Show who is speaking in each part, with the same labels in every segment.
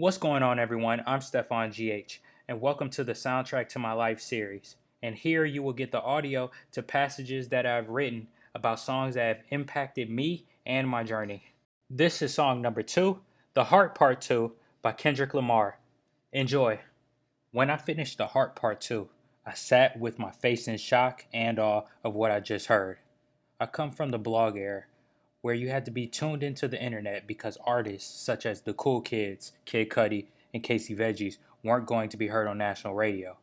Speaker 1: What's going on, everyone? I'm Stefan GH, and welcome to the Soundtrack to My Life series. And here you will get the audio to passages that I've written about songs that have impacted me and my journey. This is song number 2, The Heart Part 2 by Kendrick Lamar. Enjoy. When I finished The Heart Part 2, I sat with my face in shock and awe of what I just heard. I come from the blog era, where you had to be tuned into the internet because artists such as the Cool Kids, Kid Cudi, and Casey Veggies weren't going to be heard on national radio.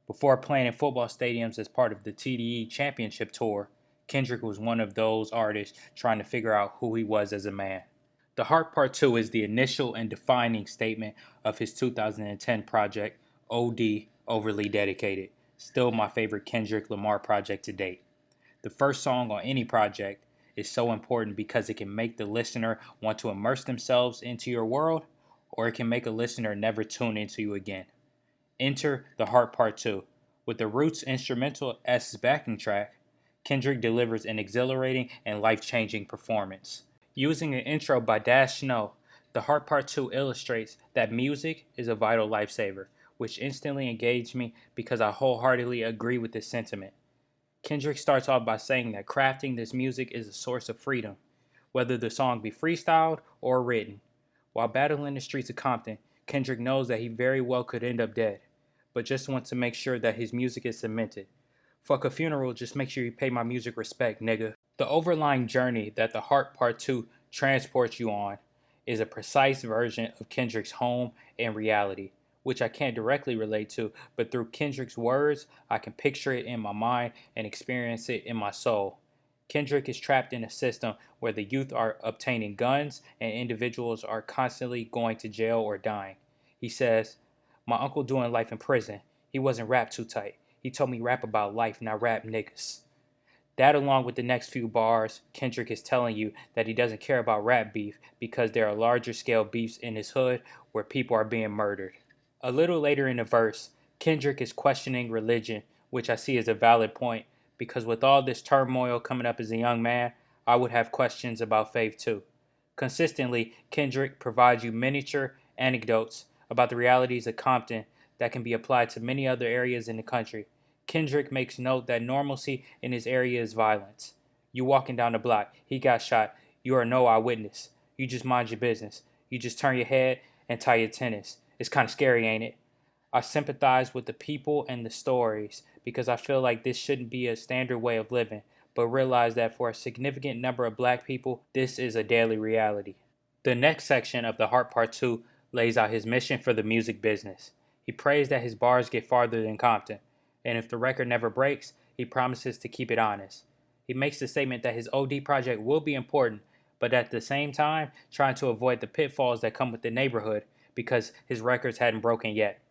Speaker 1: Before playing in football stadiums as part of the TDE Championship Tour, Kendrick was one of those artists trying to figure out who he was as a man. The Heart Part 2 is the initial and defining statement of his 2010 project, OD Overly Dedicated, still my favorite Kendrick Lamar project to date. The first song on any project is so important because it can make the listener want to immerse themselves into your world, or it can make a listener never tune into you again. Enter The Heart Part 2. With the Roots instrumental as his backing track, Kendrick delivers an exhilarating and life-changing performance. Using an intro by Dash Snow, The Heart Part 2 illustrates that music is a vital lifesaver, which instantly engaged me because I wholeheartedly agree with this sentiment. Kendrick starts off by saying that crafting this music is a source of freedom, whether the song be freestyled or written. While battling the streets of Compton, Kendrick knows that he very well could end up dead, but just wants to make sure that his music is cemented. Fuck a funeral, just make sure you pay my music respect, nigga. The overlying journey that The Heart Part 2 transports you on is a precise version of Kendrick's home and reality, which I can't directly relate to, but through Kendrick's words, I can picture it in my mind and experience it in my soul. Kendrick is trapped in a system where the youth are obtaining guns and individuals are constantly going to jail or dying. He says, "My uncle doing life in prison. He wasn't rap too tight. He told me rap about life, not rap niggas." That, along with the next few bars, Kendrick is telling you that he doesn't care about rap beef because there are larger scale beefs in his hood where people are being murdered. A little later in the verse, Kendrick is questioning religion, which I see as a valid point because with all this turmoil coming up as a young man, I would have questions about faith too. Consistently, Kendrick provides you miniature anecdotes about the realities of Compton that can be applied to many other areas in the country. Kendrick makes note that normalcy in his area is violence. You walking down the block, he got shot, you are no eyewitness. You just mind your business. You just turn your head and tie your tennis. It's kind of scary, ain't it? I sympathize with the people and the stories because I feel like this shouldn't be a standard way of living, but realize that for a significant number of black people, this is a daily reality. The next section of The Heart Part 2 lays out his mission for the music business. He prays that his bars get farther than Compton, and if the record never breaks, he promises to keep it honest. He makes the statement that his OD project will be important, but at the same time, trying to avoid the pitfalls that come with the neighborhood because his records hadn't broken yet.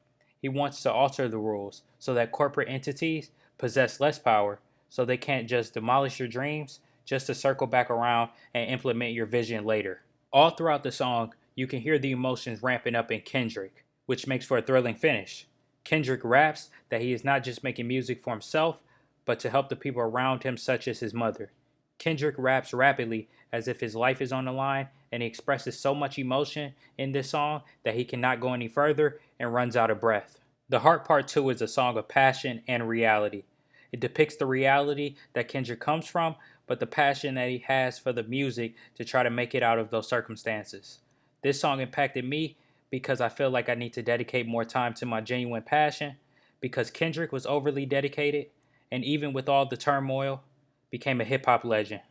Speaker 1: He wants to alter the rules so that corporate entities possess less power, so they can't just demolish your dreams just to circle back around and implement your vision later. All throughout the song, you can hear the emotions ramping up in Kendrick, which makes for a thrilling finish. Kendrick raps that he is not just making music for himself, but to help the people around him, such as his mother. Kendrick raps rapidly as if his life is on the line, and he expresses so much emotion in this song that he cannot go any further and runs out of breath. The Heart Part 2 is a song of passion and reality. It depicts the reality that Kendrick comes from, but the passion that he has for the music to try to make it out of those circumstances. This song impacted me because I feel like I need to dedicate more time to my genuine passion, because Kendrick was overly dedicated, and even with all the turmoil, became a hip-hop legend.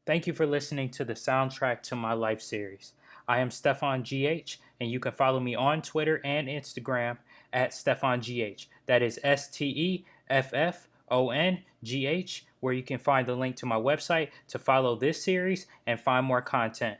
Speaker 1: Thank you for listening to the Soundtrack to My Life series. I am Stefan GH, and you can follow me on Twitter and Instagram at Stefan GH. That is STEFFONGH, where you can find the link to my website to follow this series and find more content.